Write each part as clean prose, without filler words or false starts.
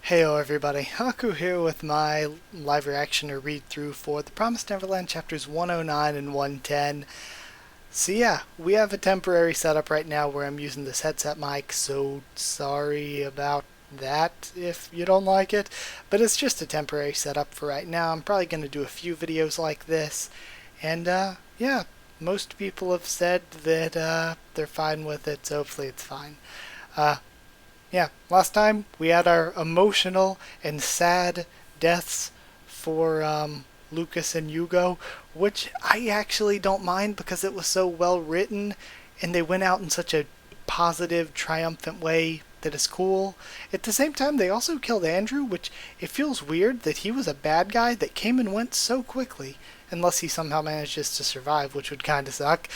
Heyo everybody, Haku here with my live reaction or read through for the Promised Neverland chapters 109 and 110. So yeah, we have a temporary setup right now where I'm using this headset mic, so sorry about that if you don't like it, but it's just a temporary setup for right now. I'm probably going to do a few videos like this, and yeah, most people have said that they're fine with it, so hopefully it's fine. Uh, yeah, last time we had our emotional and sad deaths for Lucas and Hugo, which I actually don't mind because it was so well written and they went out in such a positive, triumphant way that is cool. At the same time, they also killed Andrew, which it feels weird that he was a bad guy that came and went so quickly, unless he somehow manages to survive, which would kind of suck.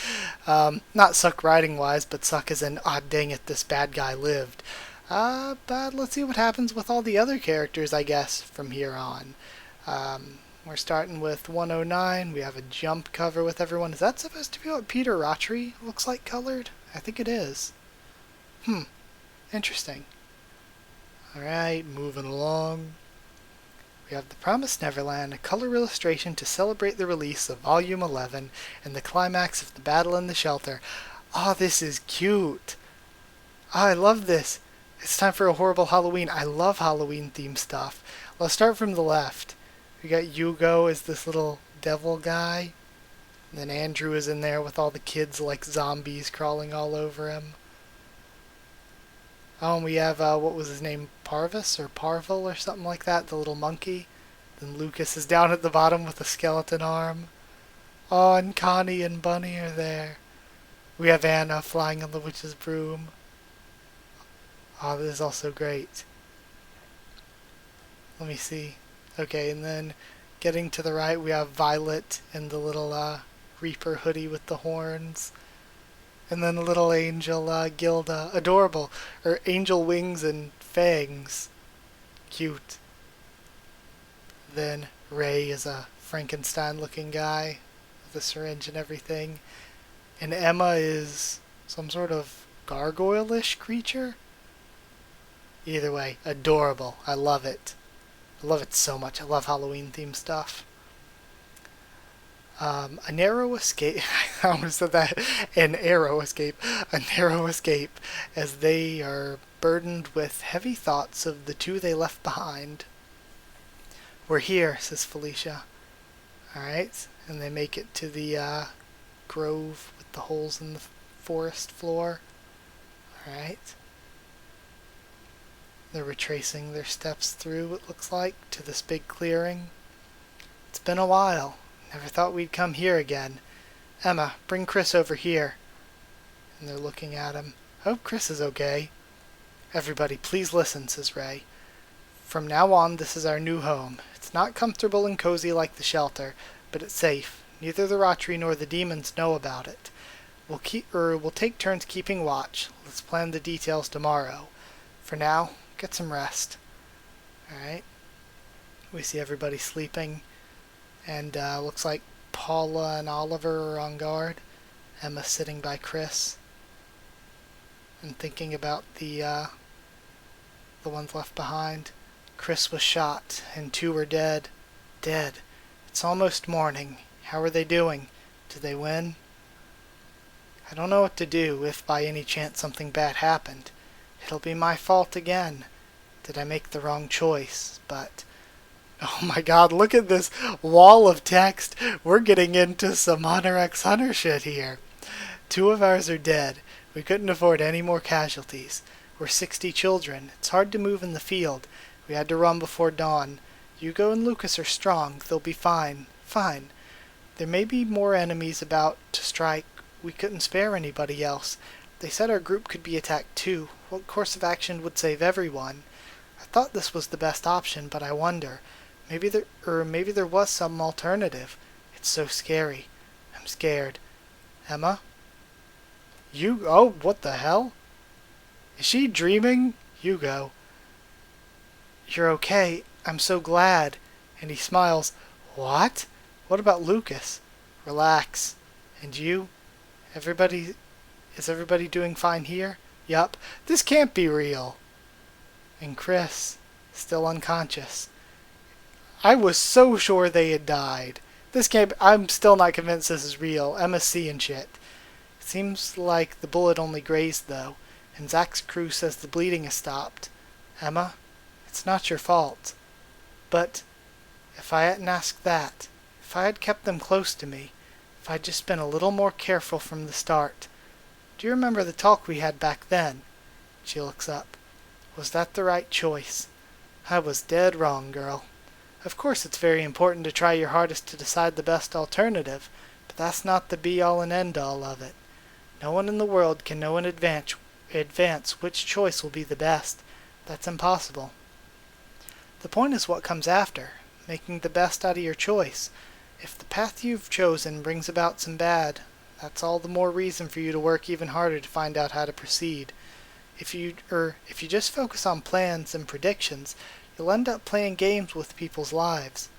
Not suck writing wise, but suck as in, ah, dang it, this bad guy lived. But let's see what happens with all the other characters, I guess, from here on. We're starting with 109. We have a jump cover with everyone. Is that supposed to be what Peter Rattray looks like colored? I think it is. Interesting. Alright, moving along. We have The Promised Neverland, a color illustration to celebrate the release of Volume 11 and the climax of the battle in the shelter. Oh, this is cute. Oh, I love this. It's time for a horrible Halloween. I love Halloween themed stuff. Let's start from the left. We got Hugo as this little devil guy. And then Andrew is in there with all the kids like zombies crawling all over him. Oh, and we have, what was his name? Parvis or Parvel or something like that, the little monkey. Then Lucas is down at the bottom with a skeleton arm. Oh, and Connie and Bunny are there. We have Anna flying on the witch's broom. Oh, this is also great. Let me see. Okay, and then getting to the right, we have Violet in the little Reaper hoodie with the horns. And then little angel Gilda. Adorable. Or angel wings and fangs. Cute. Then Ray is a Frankenstein-looking guy with a syringe and everything. And Emma is some sort of gargoyle-ish creature. Either way, adorable. I love it. I love it so much. I love Halloween themed stuff. A narrow escape. I almost said that. An arrow escape. A narrow escape, as they are burdened with heavy thoughts of the two they left behind. We're here, says Felicia. Alright, and they make it to the grove with the holes in the forest floor. Alright. They're retracing their steps through, it looks like, to this big clearing. It's been a while. Never thought we'd come here again. Emma, bring Chris over here. And they're looking at him. Hope Chris is okay. Everybody, please listen, says Ray. From now on, this is our new home. It's not comfortable and cozy like the shelter, but it's safe. Neither the Rattray nor the demons know about it. We'll take turns keeping watch. Let's plan the details tomorrow. For now, get some rest. Alright. We see everybody sleeping. And looks like Paula and Oliver are on guard. Emma's sitting by Chris. And thinking about the ones left behind. Chris was shot, and 2 were dead. Dead. It's almost morning. How are they doing? Did they win? I don't know what to do if by any chance something bad happened. It'll be my fault again. Did I make the wrong choice? But, oh my god, look at this wall of text. We're getting into some Hunter x Hunter shit here. 2 of ours are dead. We couldn't afford any more casualties. We're 60 children. It's hard to move in the field. We had to run before dawn. Hugo and Lucas are strong. They'll be fine. Fine. There may be more enemies about to strike. We couldn't spare anybody else. They said our group could be attacked too. What course of action would save everyone? I thought this was the best option, but I wonder. Maybe there was some alternative. It's so scary. I'm scared. Emma? Oh, what the hell? Is she dreaming? Hugo. You're okay. I'm so glad. And he smiles. What? What about Lucas? Relax. And you? Is everybody doing fine here? Yup. This can't be real. And Chris. still unconscious. I was so sure they had died. This can't. I'm still not convinced this is real. Emma's seeing shit. It seems like the bullet only grazed, though, and Zach's crew says the bleeding has stopped. Emma, it's not your fault. But if I hadn't asked that, if I had kept them close to me, if I'd just been a little more careful from the start. Do you remember the talk we had back then? She looks up. Was that the right choice? I was dead wrong, girl. Of course it's very important to try your hardest to decide the best alternative, but that's not the be-all and end-all of it. No one in the world can know in advance which choice will be the best. That's impossible. The point is what comes after, making the best out of your choice. If the path you've chosen brings about some bad, that's all the more reason for you to work even harder to find out how to proceed. If you just focus on plans and predictions, you'll end up playing games with people's lives.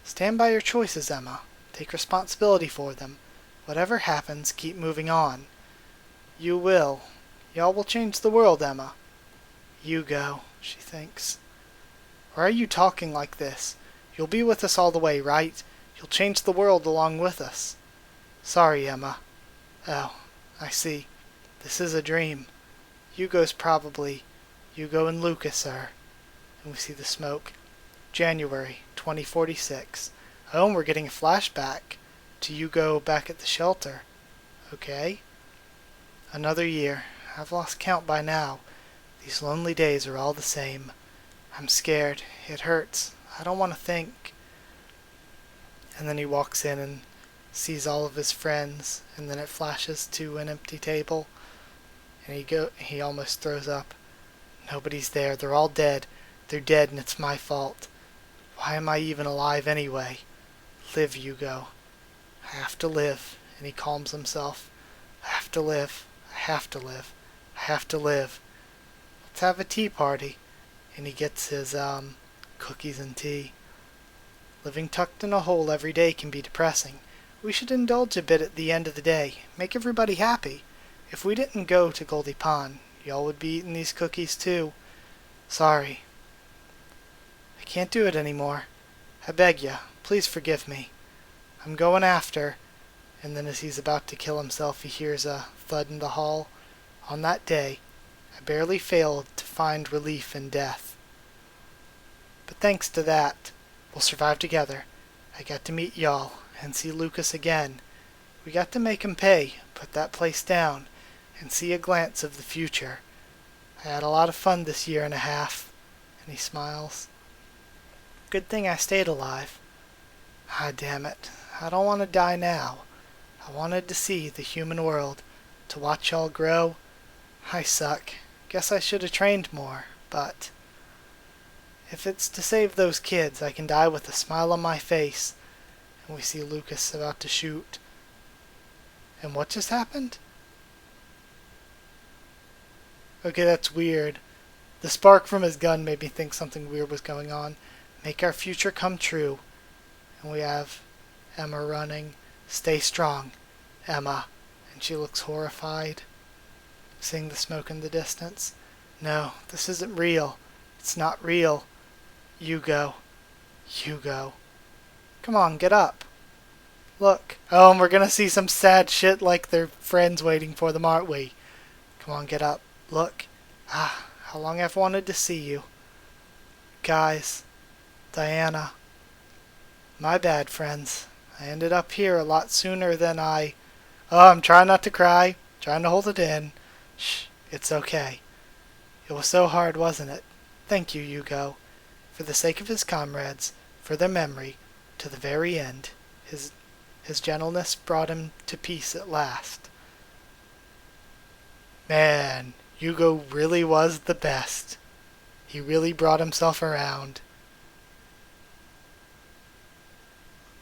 Stand by your choices, Emma. Take responsibility for them. Whatever happens, keep moving on. You will. Y'all will change the world, Emma. You go, she thinks. Why are you talking like this? You'll be with us all the way, right? You'll change the world along with us. Sorry, Emma. Oh, I see. This is a dream. Hugo's probably Hugo and Lucas are. And we see the smoke. January 2046. Oh, and we're getting a flashback to Hugo back at the shelter. Okay. Another year. I've lost count by now. These lonely days are all the same. I'm scared. It hurts. I don't want to think. And then he walks in and sees all of his friends, and then it flashes to an empty table, and he almost throws up. Nobody's there. They're all dead. They're dead, and it's my fault. Why am I even alive anyway? Live, Hugo. I have to live. And he calms himself. I have to live. I have to live. I have to live. Let's have a tea party. And he gets his cookies and tea. Living tucked in a hole every day can be depressing. We should indulge a bit at the end of the day. Make everybody happy. If we didn't go to Goldie Pond, y'all would be eating these cookies too. Sorry. I can't do it anymore. I beg ya, please forgive me. I'm going after. And then as he's about to kill himself, he hears a thud in the hall. On that day, I barely failed to find relief in death. But thanks to that, we'll survive together. I got to meet y'all and see Lucas again. We got to make him pay, put that place down, and see a glance of the future. I had a lot of fun this year and a half. And he smiles. Good thing I stayed alive. Ah, damn it. I don't want to die now. I wanted to see the human world, to watch y'all grow. I suck. Guess I should have trained more, but if it's to save those kids, I can die with a smile on my face. And we see Lucas about to shoot. And what just happened? Okay, that's weird. The spark from his gun made me think something weird was going on. Make our future come true. And we have Emma running. Stay strong, Emma. And she looks horrified, seeing the smoke in the distance. No, this isn't real. It's not real. Hugo. Hugo. Come on, get up. Look. Oh, and we're gonna see some sad shit like their friends waiting for them, aren't we? Come on, get up. Look. Ah, how long I've wanted to see you. Guys. Diana. My bad, friends. I ended up here a lot sooner than I... Oh, I'm trying not to cry. Trying to hold it in. Shh, it's okay. It was so hard, wasn't it? Thank you, Hugo. For the sake of his comrades, for their memory, to the very end, his gentleness brought him to peace at last. Man, Hugo really was the best. He really brought himself around.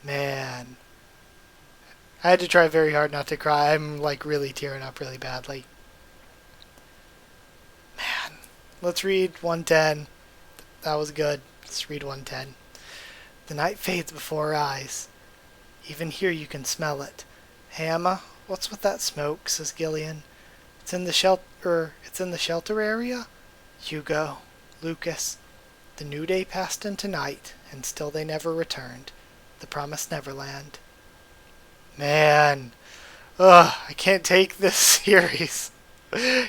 Man. I had to try very hard not to cry. I'm like really tearing up really badly. Man. Let's read 110. That was good. Let's read 110. The night fades before our eyes. Even here you can smell it. Hey Emma, what's with that smoke? Says Gillian. It's in the shelter area? Hugo. Lucas, the new day passed into night, and still they never returned. The Promised Neverland. Man, I can't take this series.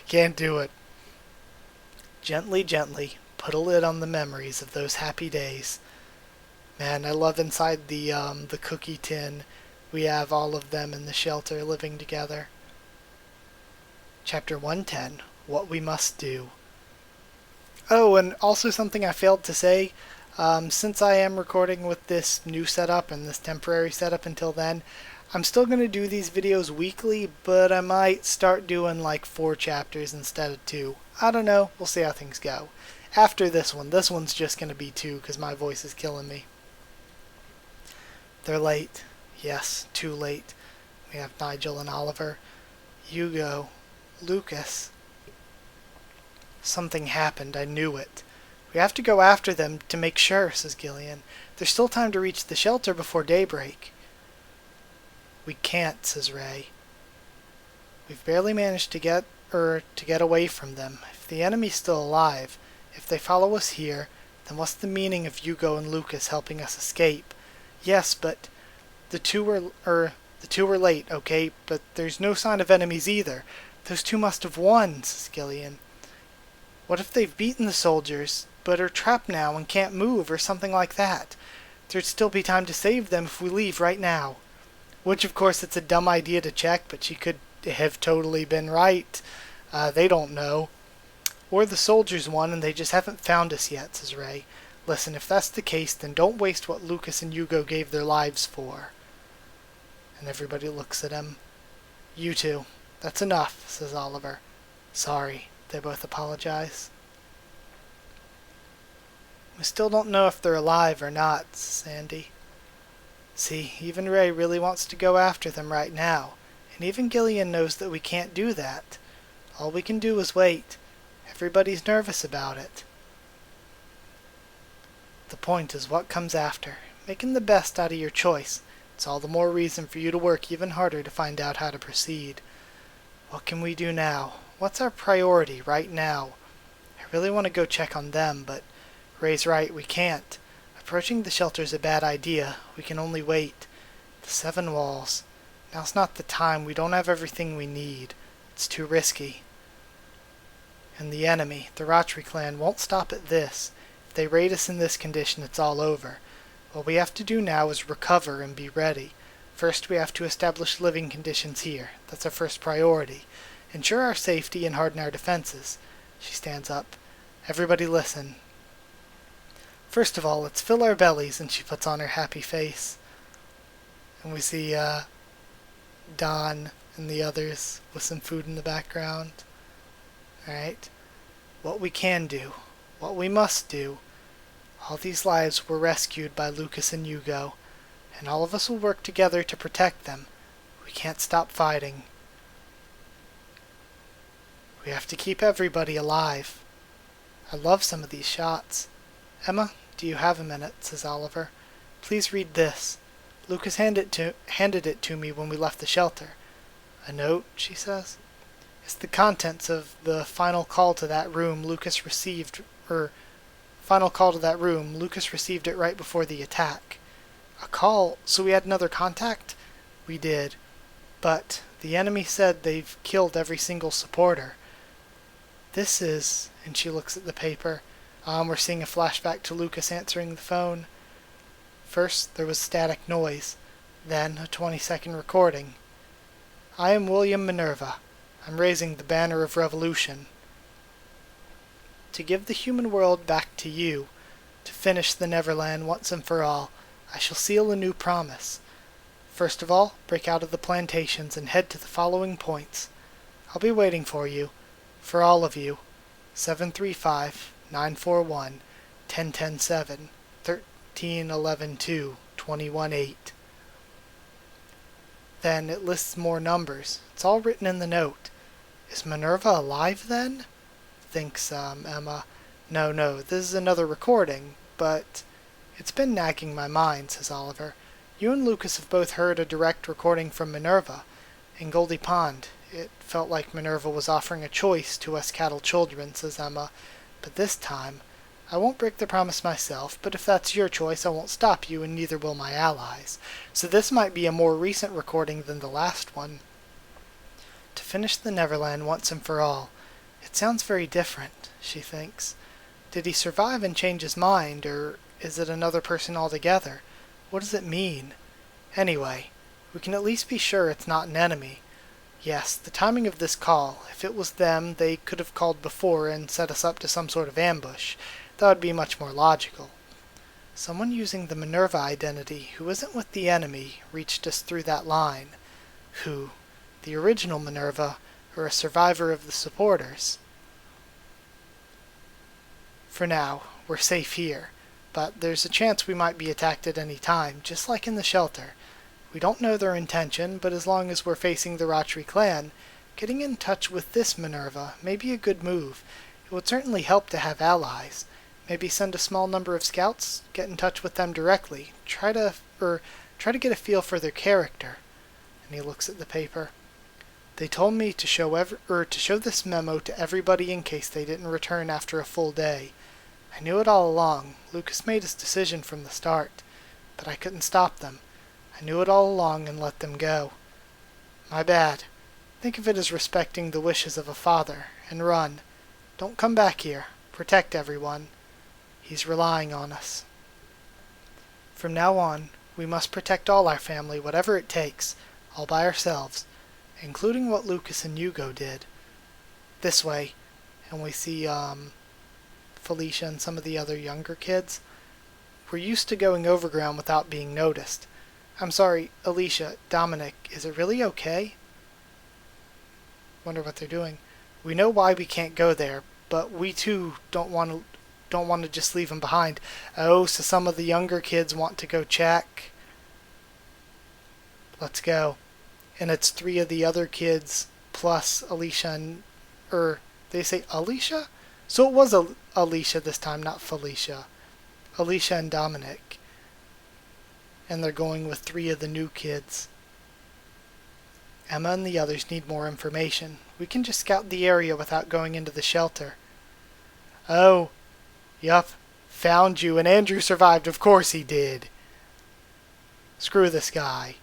Can't do it. Gently, gently, put a lid on the memories of those happy days. Man, I love inside the cookie tin. We have all of them in the shelter living together. Chapter 110, What We Must Do. Oh, and also something I failed to say. Since I am recording with this new setup and this temporary setup until then, I'm still going to do these videos weekly, but I might start doing like 4 chapters instead of 2. I don't know. We'll see how things go. After this one's just going to be 2 because my voice is killing me. They're late. Yes, too late. We have Nigel and Oliver, Hugo, Lucas. Something happened. I knew it. We have to go after them to make sure, says Gillian. There's still time to reach the shelter before daybreak. We can't, says Ray. We've barely managed to get away from them. If the enemy's still alive, if they follow us here, then what's the meaning of Hugo and Lucas helping us escape? Yes, but the two were late, okay, but there's no sign of enemies either. Those two must have won, says Gillian. What if they've beaten the soldiers, but are trapped now and can't move, or something like that? There'd still be time to save them if we leave right now. Which, of course, it's a dumb idea to check, but she could have totally been right. They don't know. Or the soldiers won and they just haven't found us yet, says Ray. Listen, if that's the case, then don't waste what Lucas and Hugo gave their lives for. And everybody looks at him. You two. That's enough, says Oliver. Sorry, they both apologize. We still don't know if they're alive or not, says Sandy. See, even Ray really wants to go after them right now, and even Gillian knows that we can't do that. All we can do is wait. Everybody's nervous about it. The point is what comes after. Making the best out of your choice. It's all the more reason for you to work even harder to find out how to proceed. What can we do now? What's our priority right now? I really want to go check on them, but Ray's right, we can't. Approaching the shelter's a bad idea. We can only wait. The 7 walls. Now's not the time. We don't have everything we need. It's too risky. And the enemy, the Rotary clan, won't stop at this. If they raid us in this condition, it's all over. What we have to do now is recover and be ready. First, we have to establish living conditions here. That's our first priority. Ensure our safety and harden our defenses. She stands up. Everybody listen. First of all, let's fill our bellies, and she puts on her happy face. And we see Don and the others with some food in the background. Alright? What we can do. What we must do. All these lives were rescued by Lucas and Hugo, and all of us will work together to protect them. We can't stop fighting. We have to keep everybody alive. I love some of these shots. Emma, do you have a minute? Says Oliver. Please read this. Lucas handed it to me when we left the shelter. A note, she says. It's the contents of the final call to that room Lucas received it right before the attack. A call? So we had another contact? We did. But the enemy said they've killed every single supporter. This is, and she looks at the paper. We're seeing a flashback to Lucas answering the phone. First, there was static noise. Then, a 20-second recording. I am William Minerva. I'm raising the banner of revolution. To give the human world back to you. To finish the Neverland once and for all. I shall seal a new promise. First of all, break out of the plantations and head to the following points. I'll be waiting for you. For all of you. 735-941-1010-7, 13-11-2, 21-8. Then it lists more numbers. It's all written in the note. Is Minerva alive then? Thinks Emma. No, this is another recording, but it's been nagging my mind, says Oliver. You and Lucas have both heard a direct recording from Minerva. In Goldie Pond, it felt like Minerva was offering a choice to us cattle children, says Emma. But this time, I won't break the promise myself, but if that's your choice, I won't stop you, and neither will my allies. So this might be a more recent recording than the last one. To finish the Neverland once and for all. It sounds very different, she thinks. Did he survive and change his mind, or is it another person altogether? What does it mean? Anyway, we can at least be sure it's not an enemy. Yes, the timing of this call. If it was them, they could have called before and set us up to some sort of ambush. That would be much more logical. Someone using the Minerva identity who isn't with the enemy reached us through that line. Who? The original Minerva, or a survivor of the supporters? For now, we're safe here, but there's a chance we might be attacked at any time, just like in the shelter. We don't know their intention, but as long as we're facing the Rachri clan, getting in touch with this Minerva may be a good move. It would certainly help to have allies. Maybe send a small number of scouts, get in touch with them directly, try to get a feel for their character. And he looks at the paper. They told me to show this memo to everybody in case they didn't return after a full day. I knew it all along. Lucas made his decision from the start, but I couldn't stop them. I knew it all along and let them go. My bad. Think of it as respecting the wishes of a father, and run. Don't come back here. Protect everyone. He's relying on us. From now on, we must protect all our family, whatever it takes, all by ourselves, including what Lucas and Hugo did. This way, and we see Felicia and some of the other younger kids. We're used to going overground without being noticed. I'm sorry, Alicia, Dominic, is it really okay? Wonder what they're doing. We know why we can't go there, but we too don't want to just leave him behind. Oh, so some of the younger kids want to go check. Let's go. And it's 3 of the other kids plus Alicia and... they say Alicia? So it was Alicia this time, not Felicia. Alicia and Dominic. And they're going with 3 of the new kids. Emma and the others need more information. We can just scout the area without going into the shelter. Oh, yup, found you, and Andrew survived, of course he did. Screw this guy.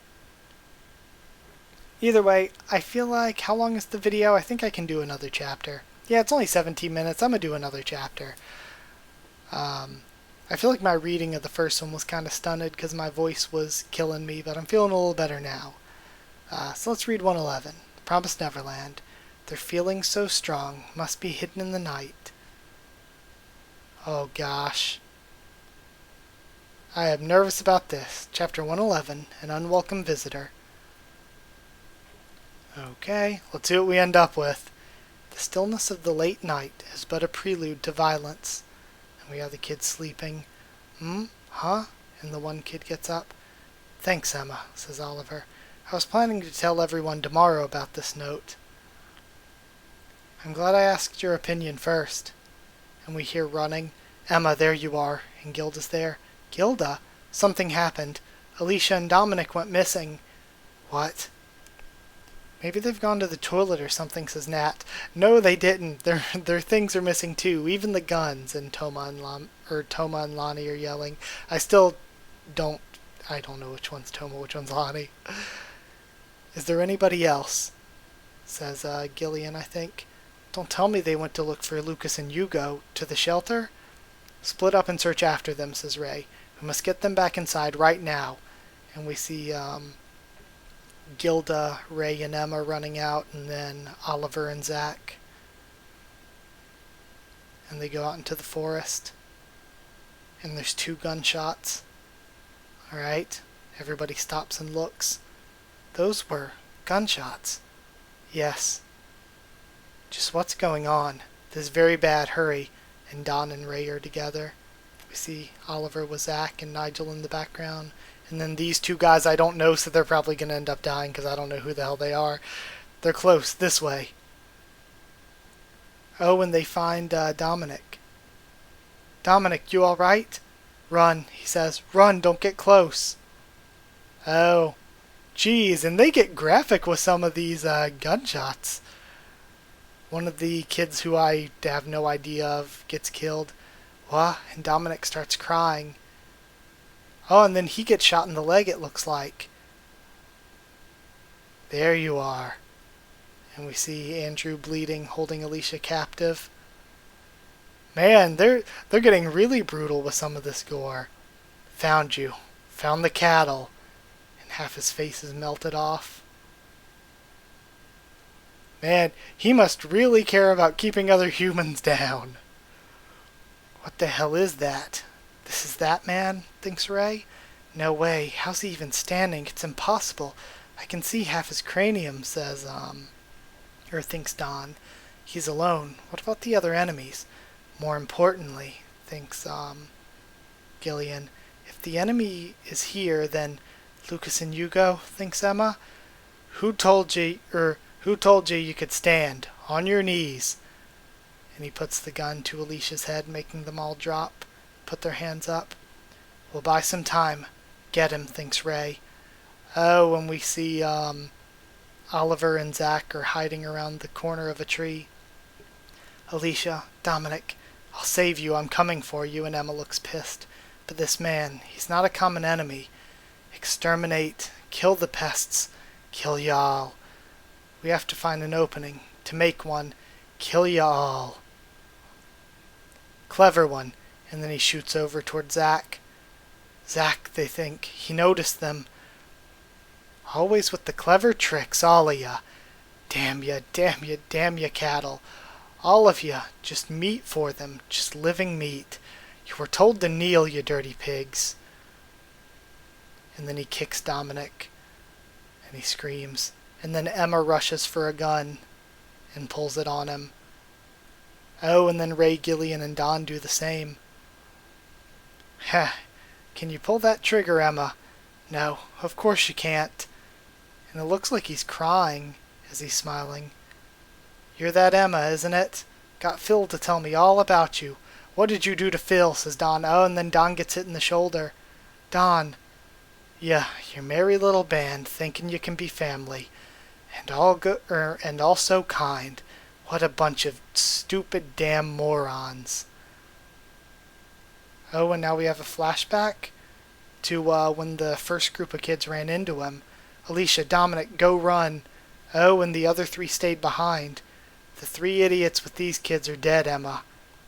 Either way, I feel like, how long is the video? I think I can do another chapter. Yeah, it's only 17 minutes, I'm gonna do another chapter. I feel like my reading of the first one was kind of stunted because my voice was killing me, but I'm feeling a little better now. So let's read 111. Promised Neverland. Their feelings so strong, must be hidden in the night. Oh gosh. I am nervous about this. Chapter 111, An Unwelcome Visitor. Okay, let's see what we end up with. The stillness of the late night is but a prelude to violence. And we have the kids sleeping. Huh? And the one kid gets up. Thanks, Emma, says Oliver. I was planning to tell everyone tomorrow about this note. I'm glad I asked your opinion first. And we hear running. Emma, there you are. And Gilda's there. Gilda? Something happened. Alicia and Dominic went missing. What? Maybe they've gone to the toilet or something, says Nat. No, they didn't. Their things are missing too. Even the guns. And Toma and Lonnie are yelling. I don't know which one's Toma, which one's Lonnie. Is there anybody else? Says Gillian, I think. Don't tell me they went to look for Lucas and Hugo. To the shelter? Split up and search after them, says Ray. We must get them back inside right now. And we see Gilda, Ray, and Emma running out, and then Oliver and Zach. And they go out into the forest. And there's 2 gunshots. Alright, everybody stops and looks. Those were gunshots. Yes. Just what's going on? This is very bad, hurry. And Don and Ray are together. We see Oliver with Zach and Nigel in the background. And then these 2 guys I don't know, so they're probably going to end up dying because I don't know who the hell they are. They're close, this way. Oh, and they find Dominic. Dominic, you alright? Run, he says. Run, don't get close. Oh. Geez, and they get graphic with some of these gunshots. One of the kids who I have no idea of gets killed. What? And Dominic starts crying. Oh, and then he gets shot in the leg, it looks like. There you are. And we see Andrew bleeding, holding Alicia captive. Man, they're getting really brutal with some of this gore. Found you. Found the cattle. And half his face is melted off. Man, he must really care about keeping other humans down. What the hell is that? This is that man, thinks Ray. No way. How's he even standing? It's impossible. I can see half his cranium, says, or thinks Don. He's alone. What about the other enemies? More importantly, thinks, Gillian, if the enemy is here, then Lucas and Hugo, thinks Emma. Who told you you could stand? On your knees. And he puts the gun to Alicia's head, making them all drop, put their hands up. We'll buy some time. Get him, thinks Ray. Oh, and we see, Oliver and Zach are hiding around the corner of a tree. Alicia, Dominic, I'll save you, I'm coming for you, and Emma looks pissed. But this man, he's not a common enemy. Exterminate, kill the pests, kill y'all. We have to find an opening, to make one, kill y'all. Clever one, and then he shoots over toward Zach. Zach, they think, he noticed them. Always with the clever tricks, all of ya. Damn ya, damn ya, damn ya cattle. All of ya, just meat for them, just living meat. You were told to kneel, you dirty pigs. And then he kicks Dominic, and he screams. And then Emma rushes for a gun, and pulls it on him. Oh, and then Ray, Gillian, and Don do the same. Heh, can you pull that trigger, Emma? No, of course you can't. And it looks like he's crying as he's smiling. You're that Emma, isn't it? Got Phil to tell me all about you. What did you do to Phil, says Don. Oh, and then Don gets hit in the shoulder. Don. Yeah, your merry little band, thinking you can be family. And all good, and all so kind. What a bunch of stupid damn morons. Oh, and now we have a flashback to when the first group of kids ran into him. Alicia, Dominic, go run. Oh, and the other three stayed behind. The 3 idiots with these kids are dead, Emma.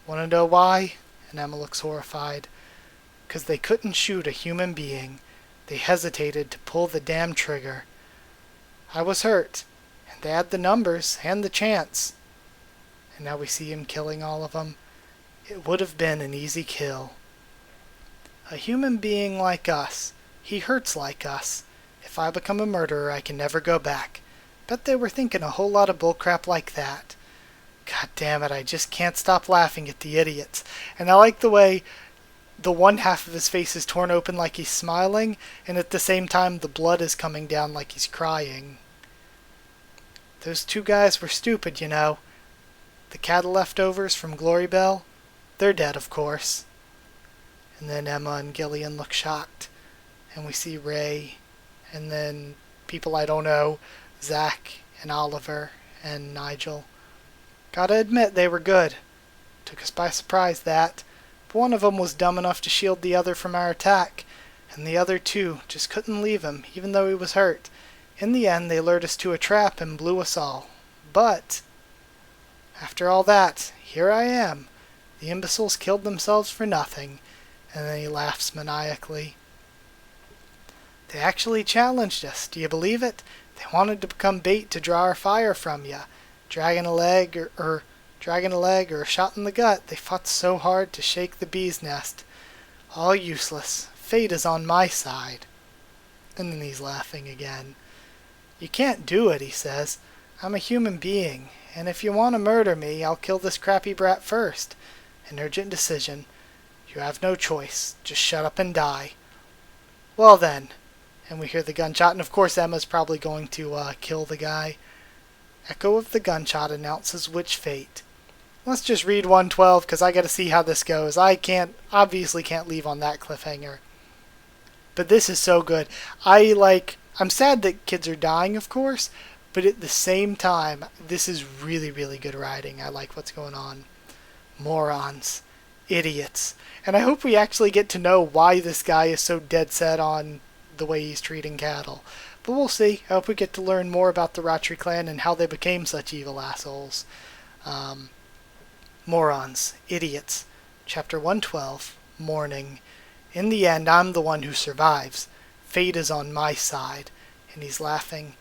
Want to know why? And Emma looks horrified. 'Cause they couldn't shoot a human being. They hesitated to pull the damn trigger. I was hurt, and they had the numbers and the chance. And now we see him killing all of them. It would have been an easy kill. A human being like us. He hurts like us. If I become a murderer, I can never go back. Bet they were thinking a whole lot of bullcrap like that. God damn it, I just can't stop laughing at the idiots. And I like the way the one half of his face is torn open like he's smiling, and at the same time the blood is coming down like he's crying. Those 2 guys were stupid, you know. The cattle leftovers from Glory Bell, they're dead, of course. And then Emma and Gillian look shocked, and we see Ray, and then people I don't know, Zach and Oliver and Nigel. Gotta admit, they were good. Took us by surprise, that. But one of them was dumb enough to shield the other from our attack, and the other 2 just couldn't leave him, even though he was hurt. In the end, they lured us to a trap and blew us all. But after all that, here I am. The imbeciles killed themselves for nothing. And then he laughs maniacally. They actually challenged us, do you believe it? They wanted to become bait to draw our fire from you. Dragging a leg or a shot in the gut, they fought so hard to shake the bee's nest. All useless. Fate is on my side. And then he's laughing again. You can't do it, he says. I'm a human being, and if you want to murder me, I'll kill this crappy brat first. An urgent decision. You have no choice. Just shut up and die. Well then. And we hear the gunshot, and of course Emma's probably going to kill the guy. Echo of the gunshot announces which fate. Let's just read 112, because I gotta see how this goes. I obviously can't leave on that cliffhanger. But this is so good. I'm sad that kids are dying, of course, but at the same time, this is really, really good writing. I like what's going on. Morons. Idiots. And I hope we actually get to know why this guy is so dead set on the way he's treating cattle. But we'll see. I hope we get to learn more about the Ratri clan and how they became such evil assholes. Morons. Idiots. Chapter 112. Morning. In the end, I'm the one who survives. Fate is on my side. And he's laughing.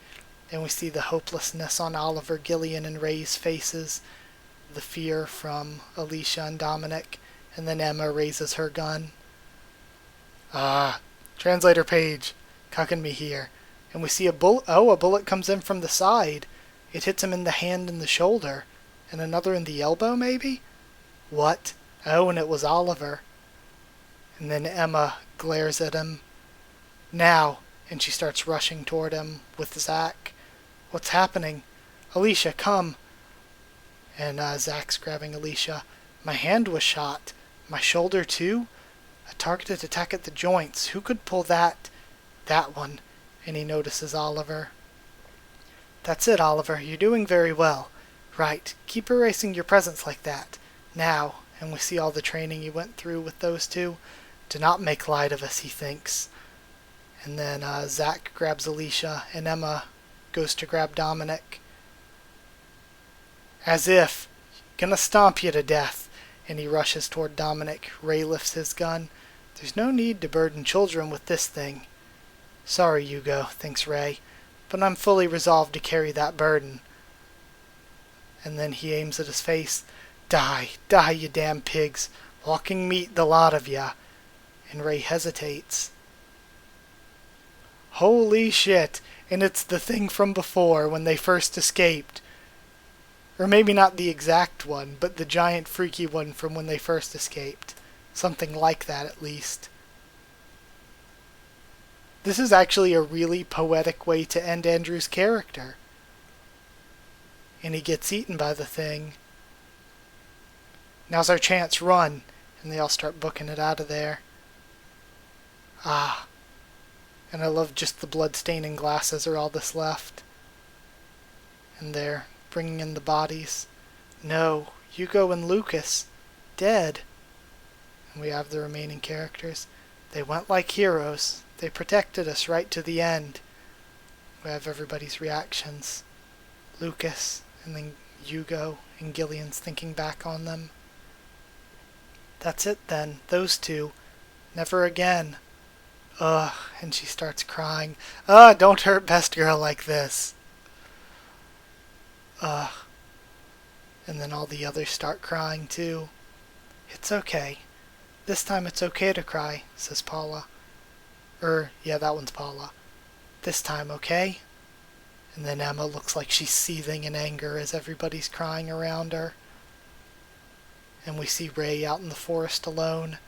And we see the hopelessness on Oliver, Gillian, and Ray's faces. The fear from Alicia and Dominic. And then Emma raises her gun. Translator page. Cucking me here. And we see a bullet. Oh, a bullet comes in from the side. It hits him in the hand and the shoulder. And another in the elbow, maybe? What? Oh, and it was Oliver. And then Emma glares at him. Now. And she starts rushing toward him with Zach. What's happening? Alicia, come. And Zach's grabbing Alicia. My hand was shot. My shoulder too? A targeted attack at the joints. Who could pull that? That one. And he notices Oliver. That's it, Oliver. You're doing very well. Right. Keep erasing your presence like that. Now. And we see all the training he went through with those two. Do not make light of us, he thinks. And then Zach grabs Alicia, and Emma goes to grab Dominic. As if. Gonna stomp you to death. And he rushes toward Dominic. Ray lifts his gun. There's no need to burden children with this thing. Sorry, Hugo, thinks Ray, but I'm fully resolved to carry that burden. And then he aims at his face. Die, die, you damn pigs. Walking meat, the lot of ya. And Ray hesitates. Holy shit, and it's the thing from before when they first escaped. Or maybe not the exact one, but the giant freaky one from when they first escaped. Something like that, at least. This is actually a really poetic way to end Andrew's character. And he gets eaten by the thing. Now's our chance, run! And they all start booking it out of there. And I love just the blood-staining glasses are all that's left. And they're bringing in the bodies. No, Hugo and Lucas. Dead. And we have the remaining characters. They went like heroes. They protected us right to the end. We have everybody's reactions. Lucas, and then Hugo, and Gillian's thinking back on them. That's it then, those two. Never again. Ugh, and she starts crying. Don't hurt best girl like this. Ugh. And then all the others start crying too. It's okay. This time it's okay to cry, says Paula. Yeah, that one's Paula. This time, okay? And then Emma looks like she's seething in anger as everybody's crying around her. And we see Ray out in the forest alone.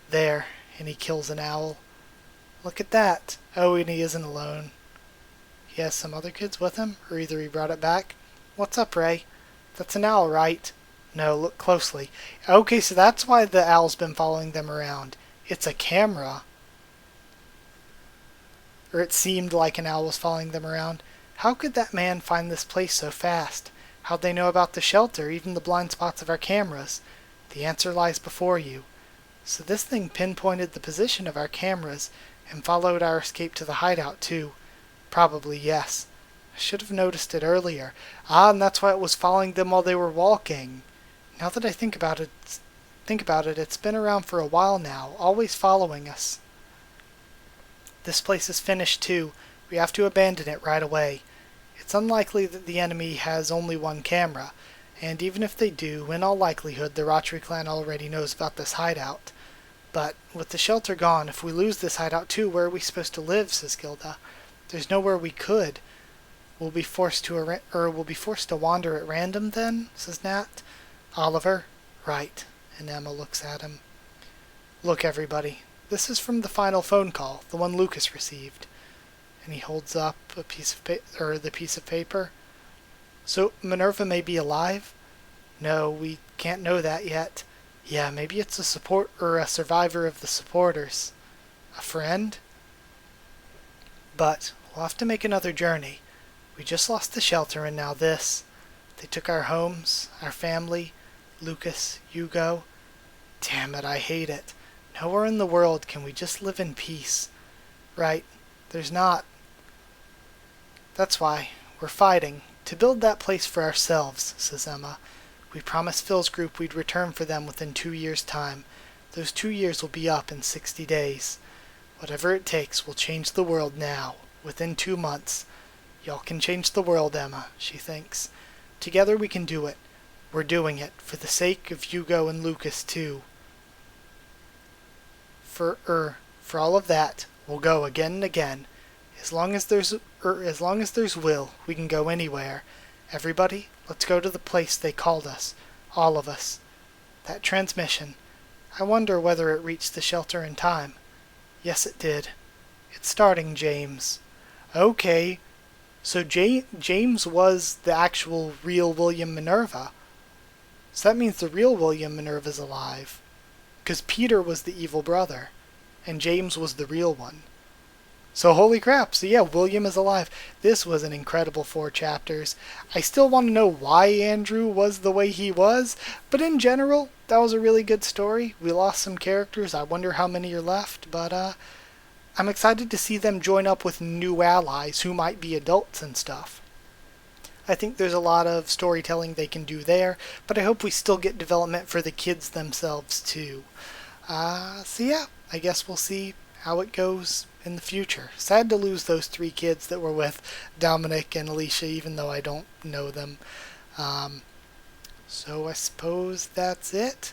There, and he kills an owl. Look at that. Oh, and he isn't alone. He has some other kids with him, or either he brought it back. What's up, Ray? That's an owl, right? No, look closely. Okay, so that's why the owl's been following them around. It's a camera. Or it seemed like an owl was following them around. How could that man find this place so fast? How'd they know about the shelter, even the blind spots of our cameras? The answer lies before you. So this thing pinpointed the position of our cameras and followed our escape to the hideout too. Probably, yes. I should have noticed it earlier. And that's why it was following them while they were walking. Now that I think about it, it's been around for a while now, always following us. This place is finished too. We have to abandon it right away. It's unlikely that the enemy has only one camera, and even if they do, in all likelihood the Ratri clan already knows about this hideout. But with the shelter gone, if we lose this hideout too, where are we supposed to live, says Gilda. There's nowhere we could. We'll be forced to wander at random then, says Nat. Oliver? Right. And Emma looks at him. Look, everybody. This is from the final phone call, the one Lucas received. And he holds up the piece of paper. So Minerva may be alive? No, we can't know that yet. Yeah, maybe it's a survivor of the supporters. A friend? But we'll have to make another journey. We just lost the shelter and now this. They took our homes, our family, Lucas, Hugo. Damn it, I hate it. Nowhere in the world can we just live in peace. Right, there's not. That's why we're fighting. To build that place for ourselves, says Emma. We promised Phil's group we'd return for them within 2 years' time. Those 2 years will be up in 60 days. Whatever it takes, we'll change the world now, within 2 months. Y'all can change the world, Emma, she thinks. Together we can do it. We're doing it, for the sake of Hugo and Lucas, too. For all of that, we'll go again and again. As long as there's will, we can go anywhere. Everybody, let's go to the place they called us. All of us. That transmission. I wonder whether it reached the shelter in time. Yes, it did. It's starting, James. Okay. So James was the actual real William Minerva. So that means the real William Minerva's alive. Because Peter was the evil brother. And James was the real one. So holy crap, so yeah, William is alive. This was an incredible 4 chapters. I still want to know why Andrew was the way he was, but in general, that was a really good story. We lost some characters, I wonder how many are left, but I'm excited to see them join up with new allies who might be adults and stuff. I think there's a lot of storytelling they can do there, but I hope we still get development for the kids themselves too. So yeah, I guess we'll see how it goes in the future. Sad to lose those 3 kids that were with Dominic and Alicia, even though I don't know them. So I suppose that's it.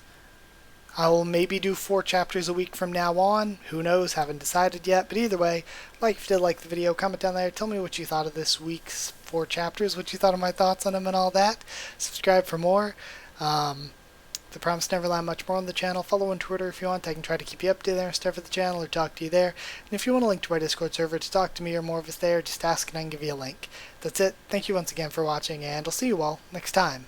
I will maybe do 4 chapters a week from now on. Who knows? Haven't decided yet. But either way, if you did like the video, comment down there. Tell me what you thought of this week's 4 chapters, what you thought of my thoughts on them and all that. Subscribe for more. The Promised Neverland, much more on the channel. Follow on Twitter if you want. I can try to keep you up to there and stuff for the channel or talk to you there. And if you want a link to my Discord server to talk to me or more of us there, just ask and I can give you a link. That's it. Thank you once again for watching, and I'll see you all next time.